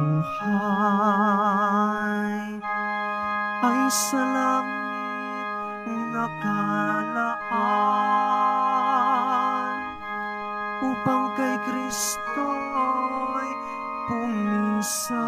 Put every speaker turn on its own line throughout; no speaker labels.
buhay ay sa langit nakalaan upang kay Kristo'y pumisan.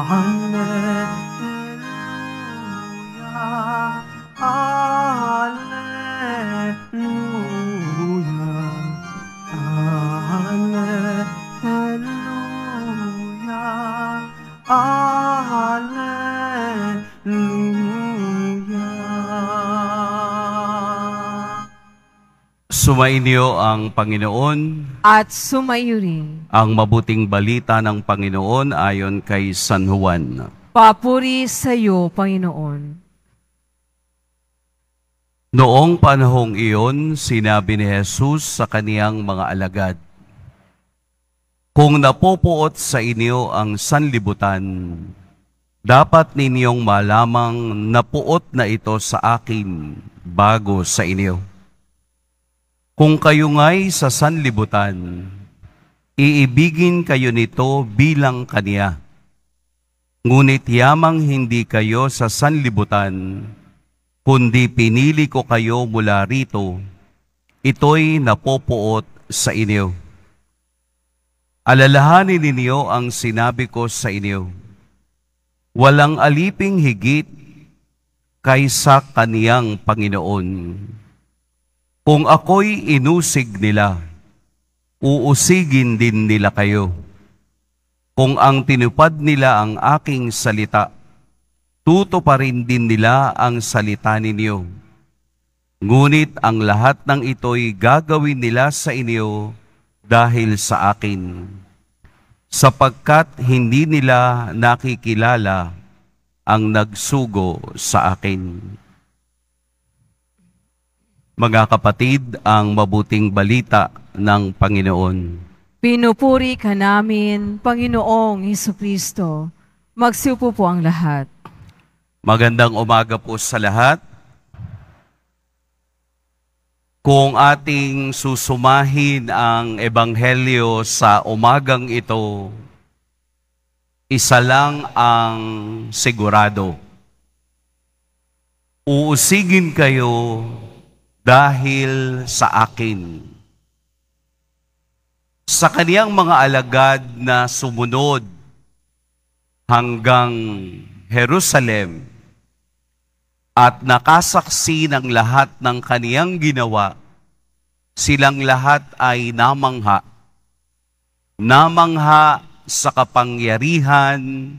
Hallelujah, hallelujah, hallelujah, hallelujah.
Sumainyo ang Panginoon.
At sumaiyo rin.
Ang mabuting balita ng Panginoon ayon kay San Juan.
Papuri sa iyo, Panginoon.
Noong panahong iyon, sinabi ni Jesus sa kaniyang mga alagad, "Kung napupuot sa inyo ang sanlibutan, dapat ninyong malamang napuot na ito sa akin bago sa inyo. Kung kayo nga'y sa sanlibutan, iibigin kayo nito bilang kaniya. Ngunit yamang hindi kayo sa sanlibutan, kundi pinili ko kayo mula rito, ito'y napupuot sa inyo. Alalahanin ninyo ang sinabi ko sa inyo. Walang aliping higit kaysa kaniyang Panginoon. Kung ako'y inusig nila, uusigin din nila kayo. Kung ang tinupad nila ang aking salita, tutuparin din nila ang salita ninyo. Ngunit ang lahat ng ito'y gagawin nila sa inyo dahil sa akin, sapagkat hindi nila nakikilala ang nagsugo sa akin." Mga kapatid, ang mabuting balita ng Panginoon.
Pinupuri ka namin, Panginoong Hesukristo. Magsiupo po ang lahat.
Magandang umaga po sa lahat. Kung ating susumahin ang Ebanghelyo sa umagang ito, isa lang ang sigurado. Uusigin kayo dahil sa akin. Sa kaniyang mga alagad na sumunod hanggang Jerusalem at nakasaksi ng lahat ng kaniyang ginawa, silang lahat ay namangha. Namangha sa kapangyarihan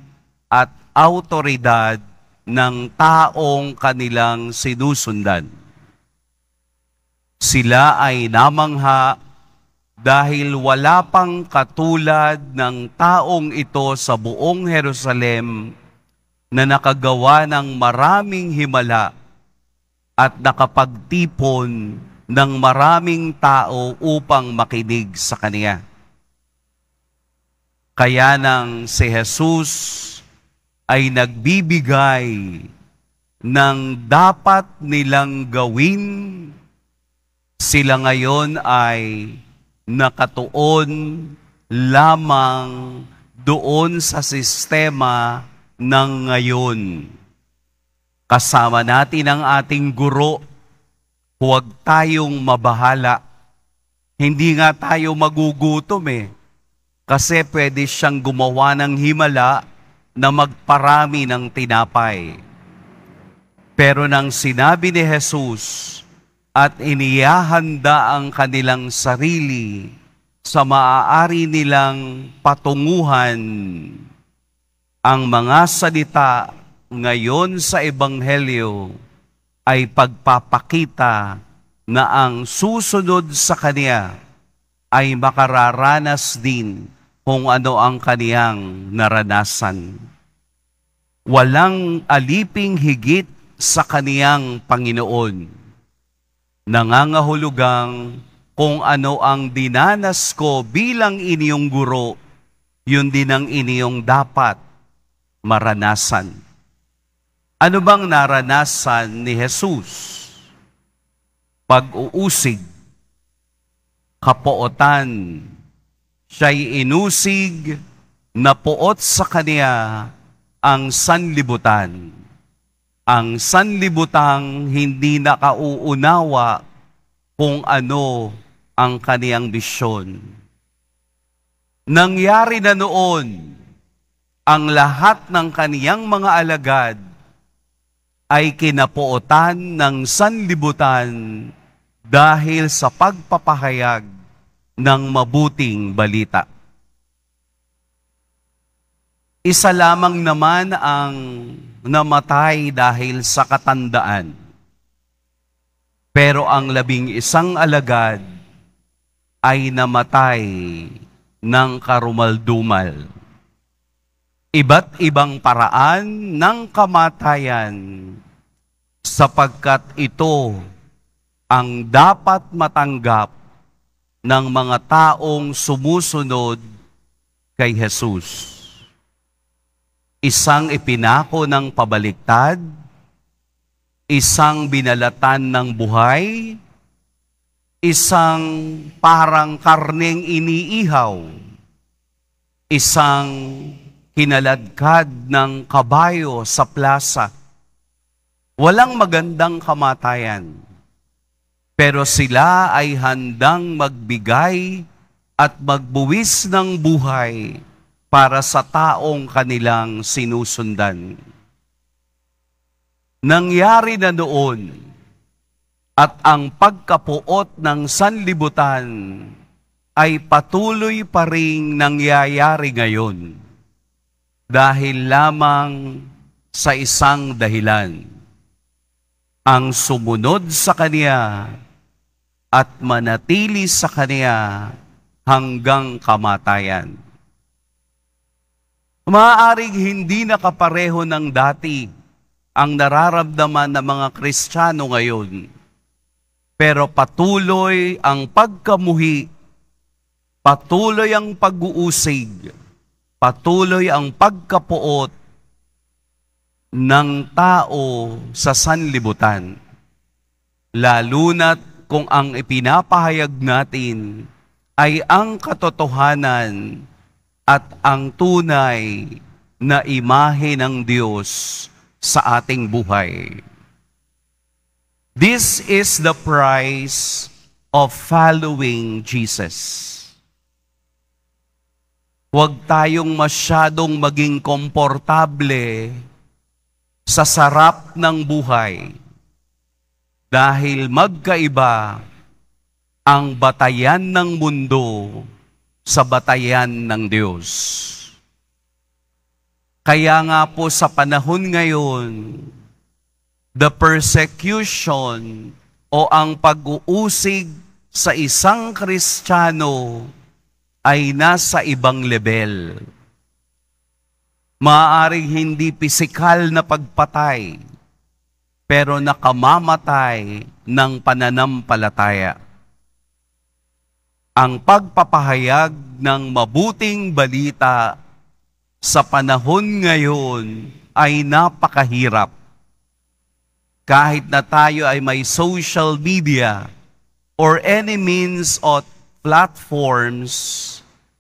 at awtoridad ng taong kanilang sinusundan. Sila ay namangha dahil wala pang katulad ng taong ito sa buong Jerusalem na nakagawa ng maraming himala at nakapagtipon ng maraming tao upang makinig sa kaniya. Kaya nang si Jesus ay nagbibigay ng dapat nilang gawin, sila ngayon ay nakatuon lamang doon sa sistema ng ngayon. Kasama natin ang ating guro, huwag tayong mabahala. Hindi nga tayo magugutom kasi pwede siyang gumawa ng himala na magparami ng tinapay. Pero nang sinabi ni Jesus at inihahanda ang kanilang sarili sa maaari nilang patunguhan, ang mga salita ngayon sa Ebanghelyo ay pagpapakita na ang susunod sa kaniya ay makararanas din kung ano ang kaniyang naranasan. Walang aliping higit sa kaniyang Panginoon. Nangangahulugang kung ano ang dinanas ko bilang inyong guro, yun din ang inyong dapat maranasan. Ano bang naranasan ni Jesus? Pag-uusig. kapuotan. Siya'y inusig na puot sa kaniya ang sanlibutan. Ang sanlibutang hindi nakauunawa kung ano ang kaniyang bisyon. Nangyari na noon, ang lahat ng kaniyang mga alagad ay kinapuotan ng sanlibutan dahil sa pagpapahayag ng mabuting balita. Isa lamang naman ang namatay dahil sa katandaan. Pero ang 11 alagad ay namatay ng karumaldumal. Iba't ibang paraan ng kamatayan sapagkat ito ang dapat matanggap ng mga taong sumusunod kay Jesus. Isang ipinako ng pabaliktad, isang binalatan ng buhay, isang parang karneng iniihaw, isang kinaladkad ng kabayo sa plaza. Walang magandang kamatayan, pero sila ay handang magbigay at magbuwis ng buhay para sa taong kanilang sinusundan. Nangyari na noon at ang pagkapuot ng sanlibutan ay patuloy pa ring nangyayari ngayon dahil lamang sa isang dahilan, ang sumunod sa Kaniya at manatili sa Kaniya hanggang kamatayan. Maaaring hindi nakapareho ng dati ang nararamdaman ng mga Kristiyano ngayon, pero patuloy ang pagkamuhi, patuloy ang pag-uusig, patuloy ang pagkapuot ng tao sa sanlibutan. Lalo na't kung ang ipinapahayag natin ay ang katotohanan at ang tunay na imahe ng Diyos sa ating buhay. This is the price of following Jesus. Huwag tayong masyadong maging komportable sa sarap ng buhay dahil magkaiba ang batayan ng mundo sa batayan ng Diyos. Kaya nga po sa panahon ngayon, the persecution o ang pag-uusig sa isang Kristiyano ay nasa ibang level. Maaaring hindi pisikal na pagpatay, pero nakamamatay ng pananampalataya. Ang pagpapahayag ng mabuting balita sa panahon ngayon ay napakahirap. Kahit na tayo ay may social media or any means of platforms,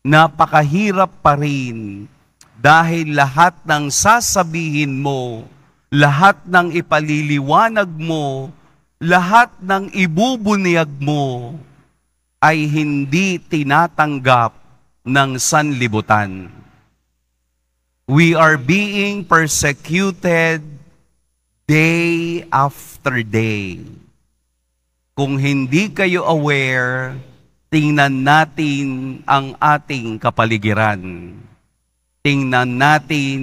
napakahirap pa rin dahil lahat ng sasabihin mo, lahat ng ipaliliwanag mo, lahat ng ibubunyag mo, ay hindi tinatanggap ng sanlibutan. We are being persecuted day after day. Kung hindi kayo aware, tingnan natin ang ating kapaligiran. Tingnan natin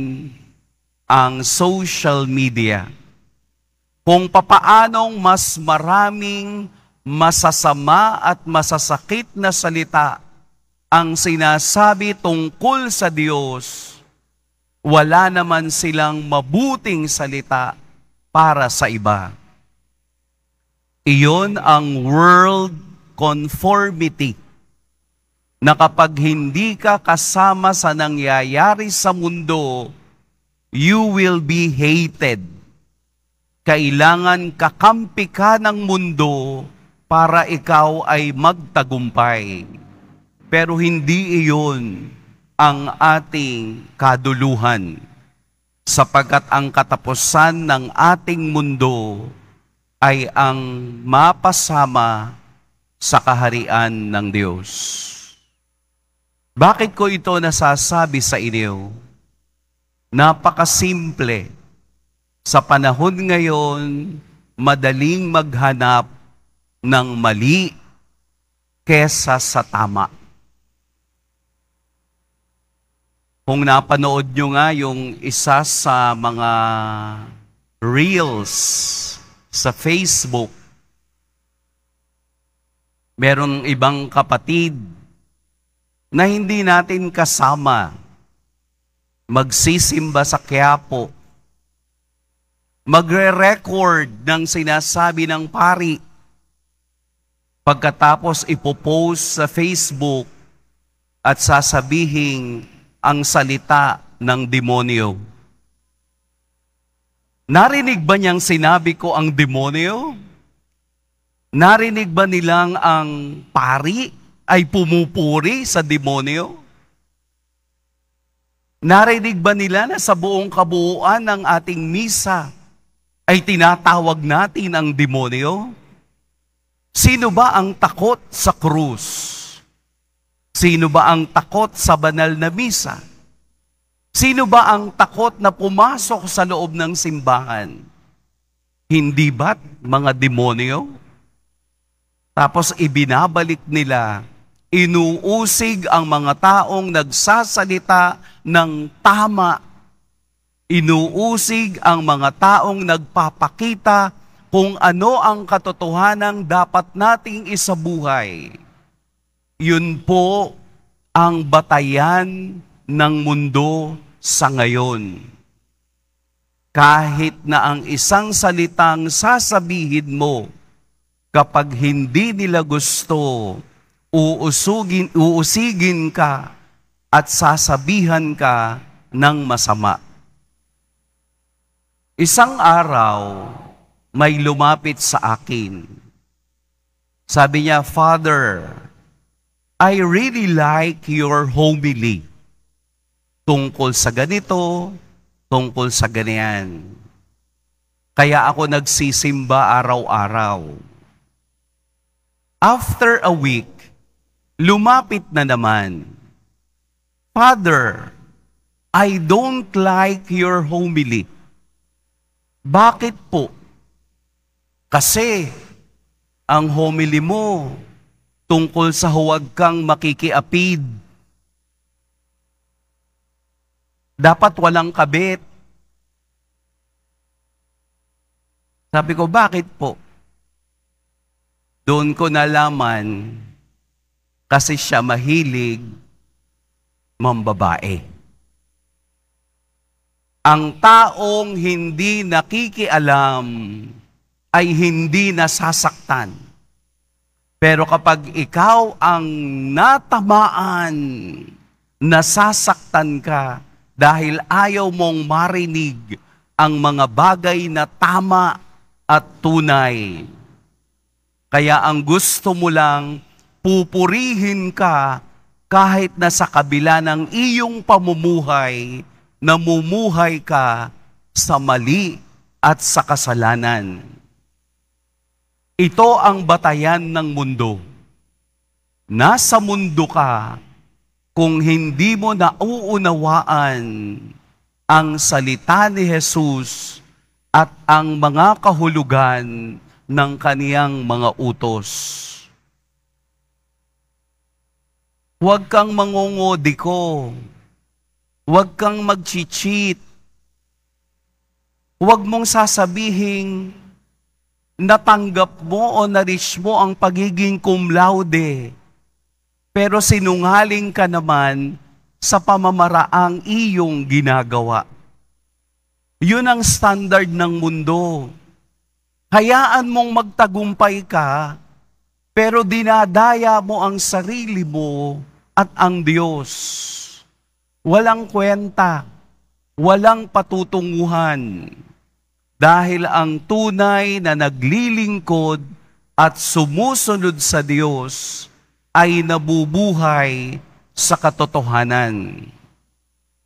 ang social media. Kung papaanong mas maraming masasama at masasakit na salita ang sinasabi tungkol sa Diyos, wala naman silang mabuting salita para sa iba. Iyon ang world conformity, na kapag hindi ka kasama sa nangyayari sa mundo, you will be hated. Kailangan kakampi ka ng mundo para ikaw ay magtagumpay. Pero hindi iyon ang ating kaduluhan, sapagkat ang katapusan ng ating mundo ay ang mapasama sa kaharian ng Diyos. Bakit ko ito nasasabi sa inyo? Napakasimple. Sa panahon ngayon, madaling maghanap ng mali kesa sa tama. Kung napanood nyo nga yung isa sa mga reels sa Facebook, merong ibang kapatid na hindi natin kasama magsisimba sa Quiapo, magre-record ng sinasabi ng pari, pagkatapos ipopost sa Facebook at sasabihin ang salita ng demonyo. Narinig ba niyang sinabi ko ang demonyo? Narinig ba nilang ang pari ay pumupuri sa demonyo? Narinig ba nila na sa buong kabuuan ng ating misa ay tinatawag natin ang demonyo? Sino ba ang takot sa krus? Sino ba ang takot sa banal na misa? Sino ba ang takot na pumasok sa loob ng simbahan? Hindi ba't mga demonyo? Tapos ibinabalik nila, inuusig ang mga taong nagsasalita ng tama. Inuusig ang mga taong nagpapakita kung ano ang katotohanang dapat nating isabuhay. Yun po ang batayan ng mundo sa ngayon. Kahit na ang isang salitang sasabihin mo, kapag hindi nila gusto, uusigin ka at sasabihan ka ng masama. Isang araw, may lumapit sa akin. Sabi niya, "Father, I really like your homily. Tungkol sa ganito, tungkol sa ganyan. Kaya ako nagsisimba araw-araw." After a week, lumapit na naman, "Father, I don't like your homily." Bakit po? Kasi ang homily mo tungkol sa huwag kang makikiapid. Dapat walang kabit. Sabi ko, bakit po? Doon ko nalaman, kasi siya mahilig mambabae. Ang taong hindi nakikialam ay hindi nasasaktan. Pero kapag ikaw ang natamaan, nasasaktan ka dahil ayaw mong marinig ang mga bagay na tama at tunay. Kaya ang gusto mo lang, pupurihin ka kahit na sa kabila ng iyong pamumuhay, namumuhay ka sa mali at sa kasalanan. Ito ang batayan ng mundo. Nasa mundo ka kung hindi mo nauunawaan ang salita ni Jesus at ang mga kahulugan ng kaniyang mga utos. Huwag kang mangungudiko. Huwag kang mag-cheat. Huwag mong sasabihin natanggap mo o na-reach mo ang pagiging cum laude. Pero sinungaling ka naman sa pamamaraang iyong ginagawa. Yun ang standard ng mundo. Hayaan mong magtagumpay ka, pero dinadaya mo ang sarili mo at ang Diyos. Walang kwenta, walang patutunguhan. Dahil ang tunay na naglilingkod at sumusunod sa Diyos ay nabubuhay sa katotohanan.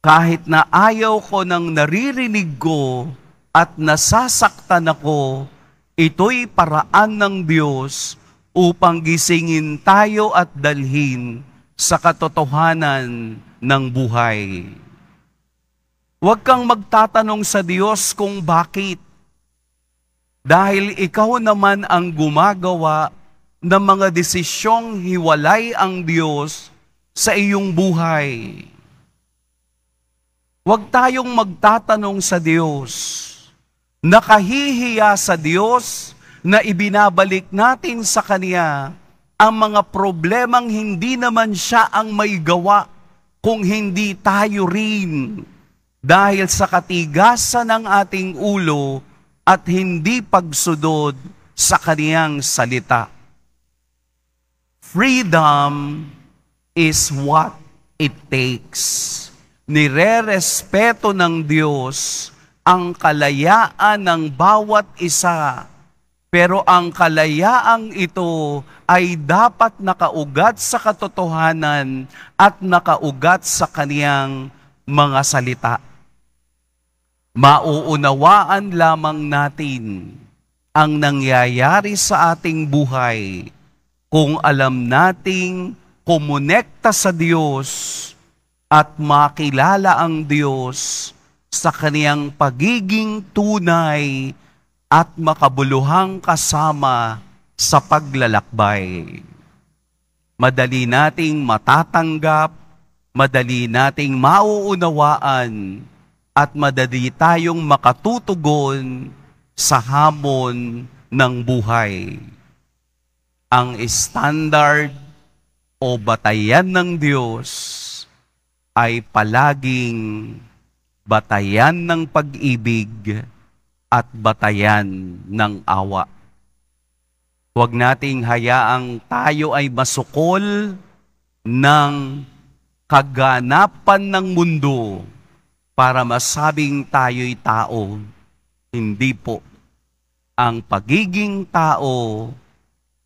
Kahit na ayaw ko ng naririnig ko at nasasaktan ako, ito'y paraan ng Diyos upang gisingin tayo at dalhin sa katotohanan ng buhay. Huwag kang magtatanong sa Diyos kung bakit. Dahil ikaw naman ang gumagawa ng mga desisyong hiwalay ang Diyos sa iyong buhay. Huwag tayong magtatanong sa Diyos. Nakahihiya sa Diyos na ibinabalik natin sa Kanya ang mga problemang hindi naman siya ang may gawa, kung hindi tayo rin. Dahil sa katigasan ng ating ulo at hindi pagsudod sa Kaniyang salita. Freedom is what it takes. Nire-respeto ng Diyos ang kalayaan ng bawat isa. Pero ang kalayaang ito ay dapat nakaugat sa katotohanan at nakaugat sa Kaniyang mga salita. Mauunawaan lamang natin ang nangyayari sa ating buhay kung alam nating kumonekta sa Diyos at makilala ang Diyos sa Kaniyang pagiging tunay at makabuluhang kasama sa paglalakbay. Madali nating matatanggap, madali nating mauunawaan, at madali tayong makatutugon sa hamon ng buhay. Ang standard o batayan ng Diyos ay palaging batayan ng pag-ibig at batayan ng awa. Huwag nating hayaang tayo ay masukol ng kaganapan ng mundo para masabing tayo'y tao. Hindi po. Ang pagiging tao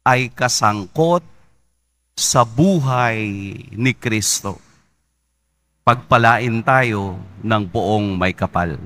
ay kasangkot sa buhay ni Kristo. Pagpalain tayo ng buong may kapal.